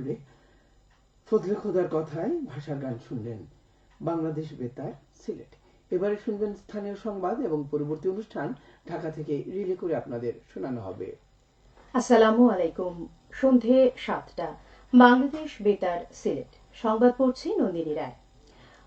সুরে ফজলে খোদার কথায় ভাষার গান শুনলেন বাংলাদেশ বেতার সিলেট। এবারে শুনবেন স্থানীয় সংবাদ এবং পরবর্তী অনুষ্ঠান ঢাকা থেকে রিলে করে আপনাদের শোনানো হবে। আসসালামু আলাইকুম। সন্ধে 7টা, বাংলাদেশ বেতার সিলেট। সংবাদ পড়ছি নন্দিনী রায়।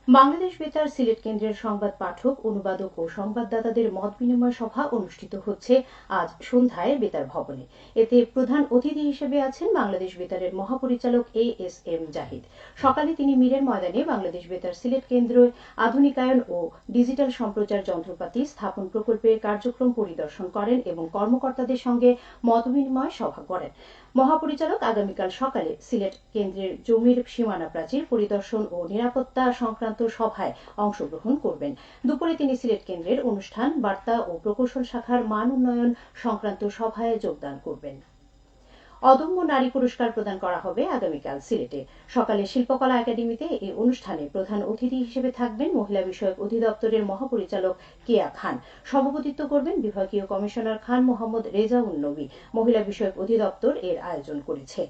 বাংলাদেশ বেতার সিলেট কেন্দ্রের সংবাদ পাঠক, অনুবাদক ও সংবাদদাতাদের মত বিনিময় সভা অনুষ্ঠিত হচ্ছে আজ সন্ধ্যায় বেতার ভবনে। এতে প্রধান অতিথি হিসেবে আছেন বাংলাদেশ বেতারের মহাপরিচালক ASM জাহিদ। সকালে তিনি মীরের ময়দানে বাংলাদেশ বেতার সিলেট কেন্দ্রের আধুনিকায়ন ও ডিজিটাল সম্প্রচার যন্ত্রপাতি স্থাপন প্রকল্পের কার্যক্রম পরিদর্শন করেন এবং কর্মকর্তাদের সঙ্গে মত বিনিময় সভা করেন। মহাপরিচালক আগামীকাল সকালে সিলেট কেন্দ্রের জমির সীমানা প্রাচীর পরিদর্শন ও নিরাপত্তা সংক্রান্ত সভায় অংশগ্রহণ করবেন। দুপুরে তিনি সিলেট কেন্দ্রের অনুষ্ঠান, বার্তা ও প্রকৌশল শাখার মান উন্নয়ন সংক্রান্ত সভায় যোগদান করবেন। অদম্য নারী পুরস্কার প্রদান করা হবে আগামীকাল সিলেটে। সকালে শিল্পকলা একাডেমিতে এই অনুষ্ঠানে প্রধান অতিথি হিসেবে থাকবেন মহিলা বিষয়ক অধিদপ্তরের মহাপরিচালক কেয়া খান। সভাপতিত্ব করবেন বিভাগীয় কমিশনার খান মোহাম্মদ রেজাউন নবী। মহিলা বিষয়ক অধিদপ্তর এর আয়োজন করেছে।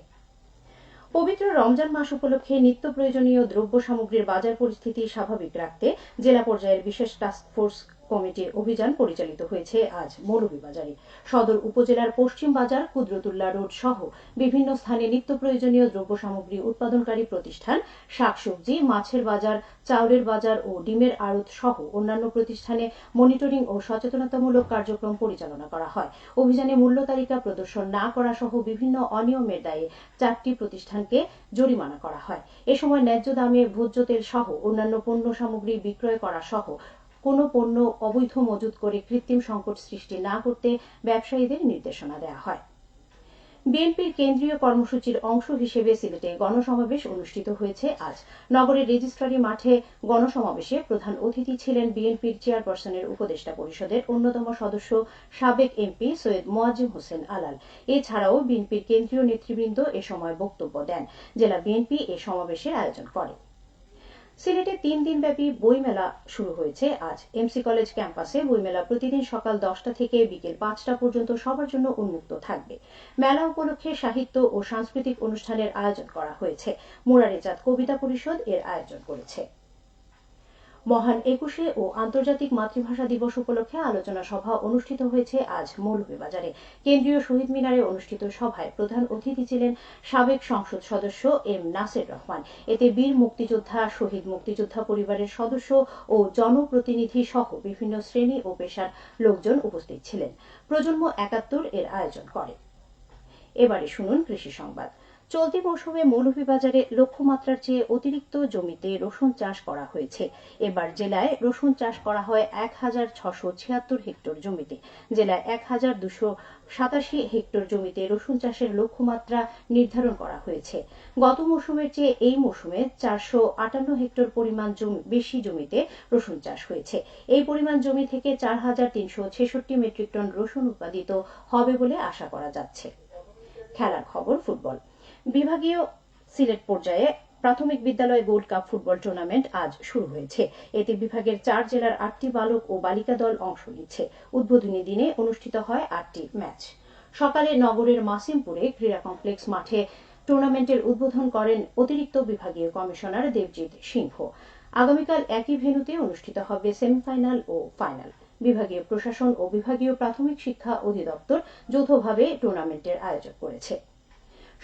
পবিত্র রমজান মাস উপলক্ষে নিত্য প্রয়োজনীয় দ্রব্য সামগ্রীর বাজার পরিস্থিতি স্বাভাবিক রাখতে জেলা পর্যায়ের বিশেষ টাস্কফোর্স কমিটির অভিযান পরিচালিত হয়েছে আজ মৌলভীবাজারে। সদর উপজেলার পশ্চিম বাজার, কুদরতুল্লাহ রোড সহ বিভিন্ন স্থানে নিত্য প্রয়োজনীয় দ্রব্য সামগ্রী উৎপাদনকারী প্রতিষ্ঠান, শাকসবজি, মাছের বাজার, চাউলের বাজার ও ডিমের আড়ত সহ অন্যান্য প্রতিষ্ঠানে মনিটরিং ও সচেতনতামূলক কার্যক্রম পরিচালনা করা হয়। অভিযানে মূল্য তালিকা প্রদর্শন না করা সহ বিভিন্ন অনিয়মের দায়ে 4টি প্রতিষ্ঠানকে জরিমানা করা হয়। এ সময় ন্যায্য দামে ভোজ্য তেল সহ অন্যান্য পণ্য সামগ্রী বিক্রয় করা সহ কোনো পণ্য অবৈধ মজুত করে কৃত্রিম সংকট সৃষ্টি না করতে ব্যবসায়ীদের নির্দেশনা দেওয়া হয়। বিএনপির কেন্দ্রীয় কর্মসূচির অংশ হিসেবে সিলেটে গণসমাবেশ অনুষ্ঠিত হয়েছে আজ। নগরের রেজিস্ট্রারি মাঠে গণসমাবেশে প্রধান অতিথি ছিলেন বিএনপির চেয়ারপারসনের উপদেষ্টা পরিষদের অন্যতম সদস্য সাবেক এমপি সৈয়দ মোয়াজ্জেম হোসেন আলাল। এছাড়াও বিএনপির কেন্দ্রীয় নেতৃবৃন্দ এ সময় বক্তব্য দেন। জেলা বিএনপি এ সমাবেশের আয়োজন করে। সিলেটে 3 দিনব্যাপী বইমেলা শুরু হয়েছে আজ। এমসি কলেজ ক্যাম্পাসে বইমেলা প্রতিদিন সকাল 10টা থেকে বিকেল 5টা পর্যন্ত সবার জন্য উন্মুক্ত থাকবে। মেলা উপলক্ষে সাহিত্য ও সাংস্কৃতিক অনুষ্ঠানের আয়োজন করা হয়েছে। মুরারিচাঁদ কবিতা পরিষদ এর আয়োজন করেছে। মহান 21শে ও আন্তর্জাতিক মাতৃভাষা দিবস উপলক্ষে আলোচনা সভা অনুষ্ঠিত হয়েছে আজ মৌলভীবাজারে। কেন্দ্রীয় শহীদ মিনারে অনুষ্ঠিত সভায় প্রধান অতিথি ছিলেন সাবেক সংসদ সদস্য এম নাসির রহমান। এতে বীর মুক্তিযোদ্ধা, শহীদ মুক্তিযোদ্ধা পরিবারের সদস্য ও জনপ্রতিনিধি সহ বিভিন্ন শ্রেণী ও পেশার লোকজন উপস্থিত ছিলেন। প্রজন্ম 71 এর আয়োজন করে। এবারে শুনুন কৃষি সংবাদ। চলতি মৌসুমে মৌলভীবাজারে লক্ষ্যমাত্রার চেয়ে অতিরিক্ত জমিতে রসুন চাষ করা হয়েছে। এবার জেলায় রসুন চাষ করা হয় 1676 হেক্টর জমিতে। জেলায় 1287 হেক্টর জমিতে রসুন চাষের লক্ষ্যমাত্রা নির্ধারণ করা হয়েছে। গত মৌসুমের চেয়ে এই মৌসুমে 458 হেক্টর পরিমাণ বেশি জমিতে রসুন চাষ হয়েছে। এই পরিমাণ জমি থেকে 4366 মেট্রিক টন রসুন উৎপাদিত হবে বলে আশা করা যাচ্ছে। খেলার খবর। ফুটবল বিভাগীয় সিলেট পর্যায়ে প্রাথমিক বিদ্যালয় গোল্ড কাপ ফুটবল টুর্নামেন্ট আজ শুরু হয়েছে। এতে বিভাগের 4 জেলার 8টি বালক ও বালিকা দল অংশ নিচ্ছে। উদ্বোধনী দিনে অনুষ্ঠিত হয় 8টি ম্যাচ। সকালে নগরের মাসিমপুরে ক্রীড়া কমপ্লেক্স মাঠে টুর্নামেন্টের উদ্বোধন করেন অতিরিক্ত বিভাগীয় কমিশনার দেবজিৎ সিংহ। আগামীকাল একই ভেন্যুতে অনুষ্ঠিত হবে সেমিফাইনাল ও ফাইনাল। বিভাগীয় প্রশাসন ও বিভাগীয় প্রাথমিক শিক্ষা অধিদপ্তর যৌথভাবে টুর্নামেন্টের আয়োজন করেছে।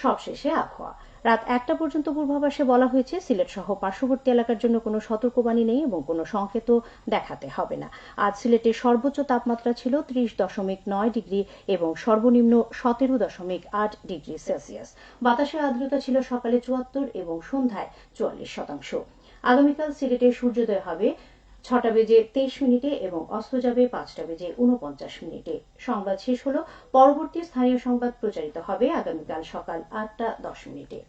সবশেষে আবহাওয়া। রাত 1টা পর্যন্ত পূর্বাভাসে বলা হয়েছে সিলেট সহ পার্শ্ববর্তী এলাকার জন্য কোনো সতর্কবাণী নেই এবং কোনো সংকেতও দেখাতে হবে না। আজ সিলেটের সর্বোচ্চ তাপমাত্রা ছিল 30.9 ডিগ্রি এবং সর্বনিম্ন 17.8 ডিগ্রি সেলসিয়াস। বাতাসের আর্দ্রতা ছিল সকালে 74 এবং সন্ধ্যায় 44%। আগামীকাল সিলেটে সূর্যোদয় হবে 6টা বেজে 23 মিনিটে এবং অস্ত যাবে 5টা বেজে 49 মিনিটে। সংবাদ শেষ হলো। পরবর্তী স্থানীয় সংবাদ প্রচারিত হবে আগামীকাল সকাল 8টা 10 মিনিটে।